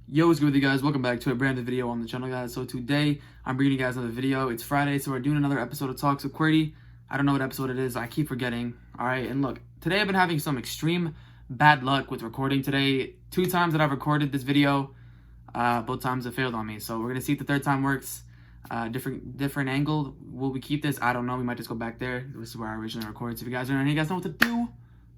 Yo, what's good with you guys? Welcome back to a brand new video on the channel, guys. So today, I'm bringing you guys another video. It's Friday, so we're doing another episode of Talks with Qwertyy. I don't know what episode it is. I keep forgetting. All right, and look, today I've been having some extreme bad luck with recording today. 2 times that I've recorded this video, both times it failed on me. So we're gonna see if the third time works. Different angle. Will we keep this? I don't know. We might just go back there. This is where I originally recorded. So if you guys are new, you guys know what to do.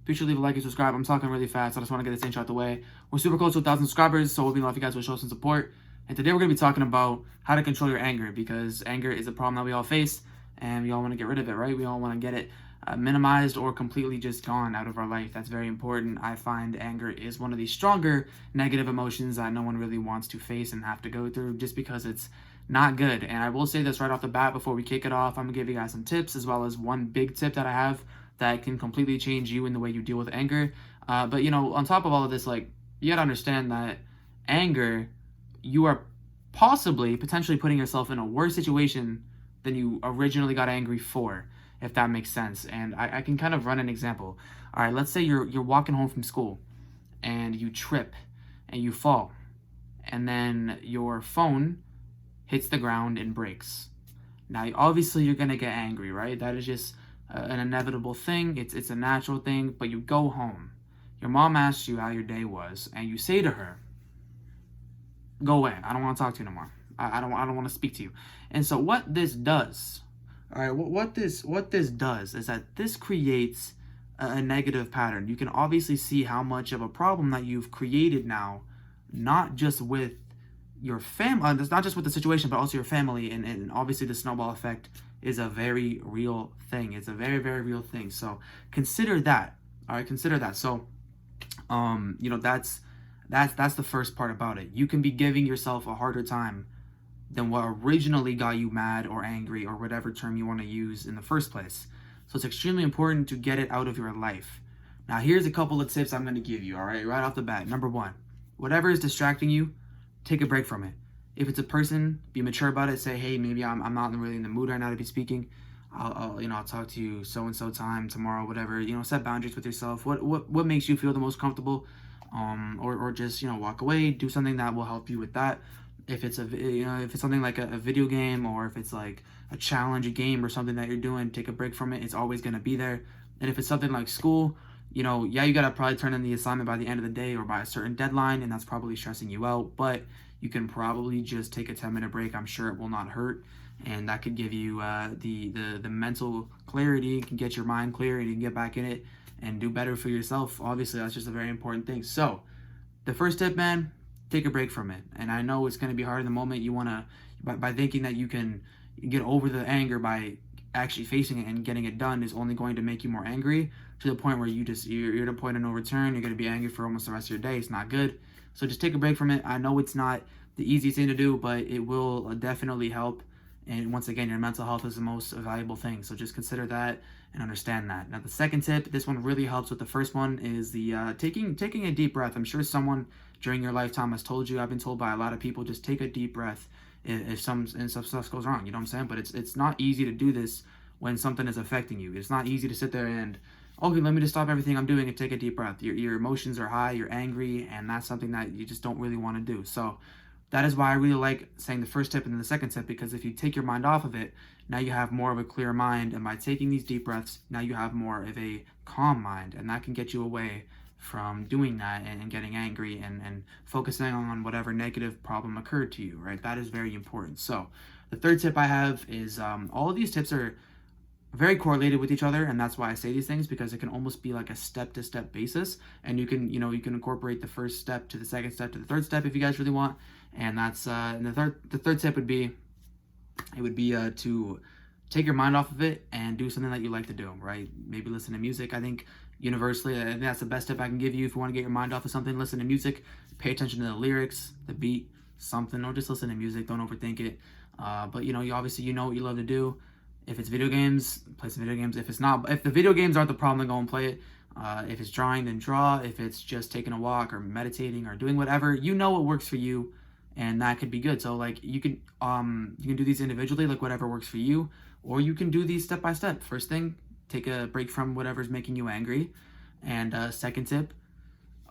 Be sure to leave a like and subscribe. I'm talking really fast. I just want to get this intro out the way. We're super close to 1,000 subscribers, so we'll be love if you guys will show some support. And today we're going to be talking about how to control your anger, because anger is a problem that we all face, and we all want to get rid of it, right? We all want to get it minimized or completely just gone out of our life. That's very important. I find anger is one of the stronger negative emotions that no one really wants to face and have to go through, just because it's not good. And I will say this right off the bat before we kick it off. I'm going to give you guys some tips, as well as one big tip that I have that can completely change you in the way you deal with anger. But you know, on top of all of this, like, you gotta understand that anger, you are potentially putting yourself in a worse situation than you originally got angry for, if that makes sense. And I can kind of run an example. All right, let's say you're walking home from school and you trip and you fall, and then your phone hits the ground and breaks. Now, obviously, you're gonna get angry, right? That is just an inevitable thing. It's a natural thing. But you go home, your mom asks you how your day was, and you say to her, "Go away. I don't want to talk to you no more. I don't want to speak to you." And so what this does, all right, what this does is that this creates a negative pattern. You can obviously see how much of a problem that you've created now, not just with your family, not just with the situation, but also your family, and obviously the snowball effect is a very real thing. It's a very, very real thing. So consider that. All right, consider that. So, you know, that's the first part about it. You can be giving yourself a harder time than what originally got you mad or angry, or whatever term you want to use in the first place. So it's extremely important to get it out of your life. Now, here's a couple of tips I'm going to give you. All right, right off the bat. Number 1, whatever is distracting you, take a break from it. If it's a person, be mature about it. Say, hey, maybe I'm not really in the mood right now to be speaking. I'll talk to you so and so time tomorrow, whatever. You know, set boundaries with yourself. What makes you feel the most comfortable, or just, you know, walk away. Do something that will help you with that. If it's if it's something like a video game, or if it's like a challenge, a game, or something that you're doing, take a break from it. It's always gonna be there. And if it's something like school, you know, yeah, you gotta probably turn in the assignment by the end of the day or by a certain deadline, and that's probably stressing you out. But you can probably just take a 10-minute break. I'm sure it will not hurt, and that could give you the mental clarity, can get your mind clear, and you can get back in it and do better for yourself. Obviously, that's just a very important thing. So the first tip, man, take a break from it. And I know it's going to be hard in the moment. You want to, by thinking that you can get over the anger by actually facing it and getting it done, is only going to make you more angry, to the point where you're at a point of no return. You're going to be angry for almost the rest of your day. It's not good. So just take a break from it. I know it's not the easiest thing to do, but it will definitely help. And once again, your mental health is the most valuable thing. So just consider that and understand that. Now, the second tip, this one really helps with the first one, is the taking a deep breath. I'm sure someone during your lifetime has told you. I've been told by a lot of people, just take a deep breath if some stuff goes wrong. You know what I'm saying? But it's not easy to do this when something is affecting you. It's not easy to sit there and, okay, let me just stop everything I'm doing and take a deep breath. Your emotions are high, you're angry, and that's something that you just don't really want to do. So that is why I really like saying the first tip and then the second tip, because if you take your mind off of it, now you have more of a clear mind. And by taking these deep breaths, now you have more of a calm mind, and that can get you away from doing that and getting angry and focusing on whatever negative problem occurred to you, right? That is very important. So the third tip I have is, all of these tips are very correlated with each other, and that's why I say these things, because it can almost be like a step-to-step basis, and you can incorporate the first step to the second step to the third step if you guys really want. And that's and the third tip would be, to take your mind off of it and do something that you like to do, right? Maybe listen to music. I think universally, I think that's the best tip I can give you. If you want to get your mind off of something, listen to music. Pay attention to the lyrics, the beat, something. Don't just listen to music. Don't overthink it. But you know, you know what you love to do. If it's video games, play some video games. If the video games aren't the problem, then go and play it. If it's drawing, then draw. If it's just taking a walk or meditating or doing whatever, you know what works for you, and that could be good. So like you can do these individually, like whatever works for you, or you can do these step by step. First thing, take a break from whatever's making you angry, and second tip,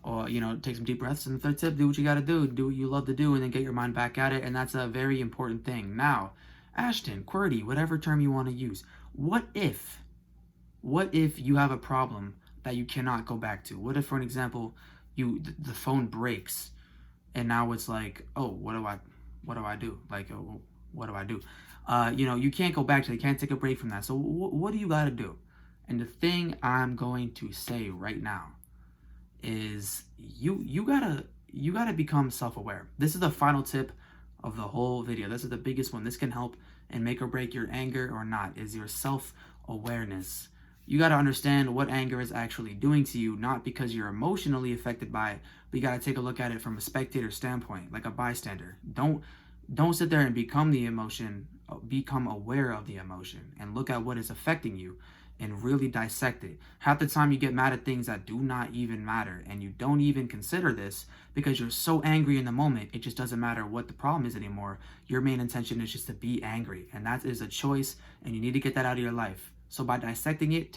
Or, take some deep breaths. And the third tip, do what you got to do what you love to do, and then get your mind back at it. And that's a very important thing. Now, Ashton, Qwertyy, whatever term you want to use, what if you have a problem that you cannot go back to? What if, for an example, the phone breaks, and now it's like, oh, what do I do? Like, oh, what do I do? You can't go back to it. You can't take a break from that. So what do you got to do? And the thing I'm going to say right now is you gotta become self-aware. This is the final tip of the whole video. This is the biggest one. This can help and make or break your anger or not, is your self-awareness. You got to understand what anger is actually doing to you, not because you're emotionally affected by it, but you got to take a look at it from a spectator standpoint, like a bystander. Don't sit there and become the emotion, become aware of the emotion and look at what is affecting you and really dissect it. Half the time you get mad at things that do not even matter, and you don't even consider this because you're so angry in the moment, it just doesn't matter what the problem is anymore. Your main intention is just to be angry, and that is a choice, and you need to get that out of your life. So by dissecting it,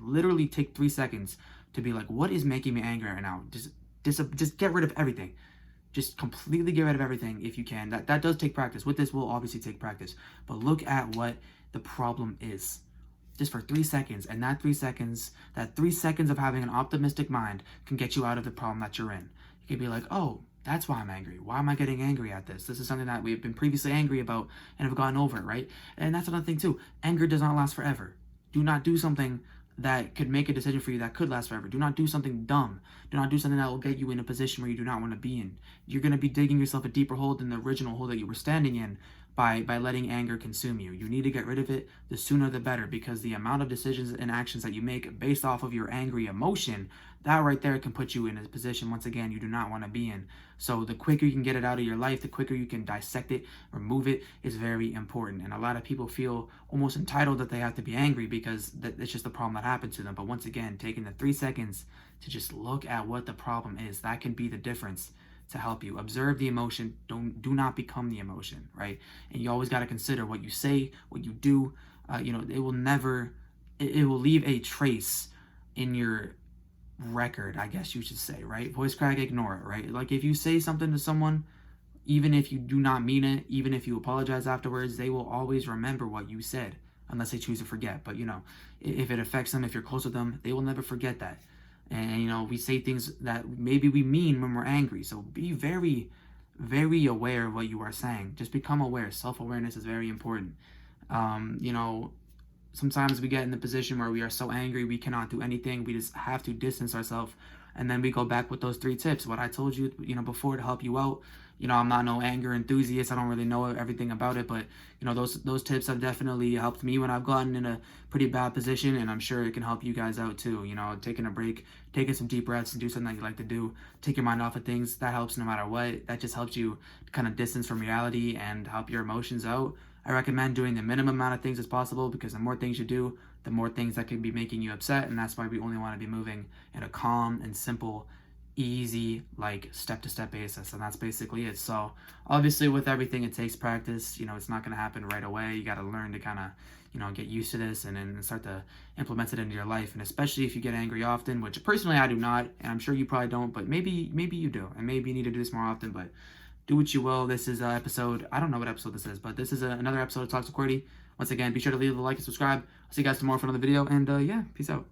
literally take 3 seconds to be like, what is making me angry right now? Just get rid of everything. Just completely get rid of everything if you can. That does take practice. With this will obviously take practice. But look at what the problem is. Just for 3 seconds. And that 3 seconds of having an optimistic mind can get you out of the problem that you're in. You can be like, oh, that's why I'm angry. Why am I getting angry at this? This is something that we've been previously angry about and have gotten over, right? And that's another thing too. Anger does not last forever. Do not do something that could make a decision for you that could last forever. Do not do something dumb. Do not do something that will get you in a position where you do not want to be in. You're going to be digging yourself a deeper hole than the original hole that you were standing in by letting anger consume you. You need to get rid of it. The sooner the better, because the amount of decisions and actions that you make based off of your angry emotion, that right there can put you in a position, once again, you do not want to be in. So the quicker you can get it out of your life, the quicker you can dissect it, remove it, is very important. And a lot of people feel almost entitled that they have to be angry because it's just the problem that happened to them. But once again, taking the 3 seconds to just look at what the problem is, that can be the difference to help you. Observe the emotion. Do not become the emotion, right? And you always got to consider what you say, what you do. It will leave a trace in your record, I guess you should say, right? Voice crack, ignore it, right? Like if you say something to someone, even if you do not mean it, even if you apologize afterwards, they will always remember what you said, unless they choose to forget. But if it affects them, if you're close with them, they will never forget that. And we say things that maybe we mean when we're angry. So be very, very aware of what you are saying. Just become aware. Self-awareness is very important. Sometimes we get in the position where we are so angry we cannot do anything. We just have to distance ourselves. And then we go back with those 3 tips. What I told you, before, to help you out. I'm not no anger enthusiast. I don't really know everything about it, but those tips have definitely helped me when I've gotten in a pretty bad position, and I'm sure it can help you guys out too. Taking a break, taking some deep breaths, and do something that you like to do. Take your mind off of things. That helps no matter what. That just helps you kind of distance from reality and help your emotions out. I recommend doing the minimum amount of things as possible, because the more things you do, the more things that can be making you upset, and that's why we only want to be moving in a calm and simple, easy, like step-to-step basis. And that's basically it. So obviously with everything, it takes practice. It's not going to happen right away. You got to learn to kind of get used to this and then start to implement it into your life. And especially if you get angry often, which personally I do not, and I'm sure you probably don't, but maybe you do, and maybe you need to do this more often. But do what you will. This is episode, I don't know what episode this is, but this is another episode of Talks with Qwertyy. Once again, be sure to leave a like and subscribe. I'll see you guys tomorrow for another video, and yeah, peace out.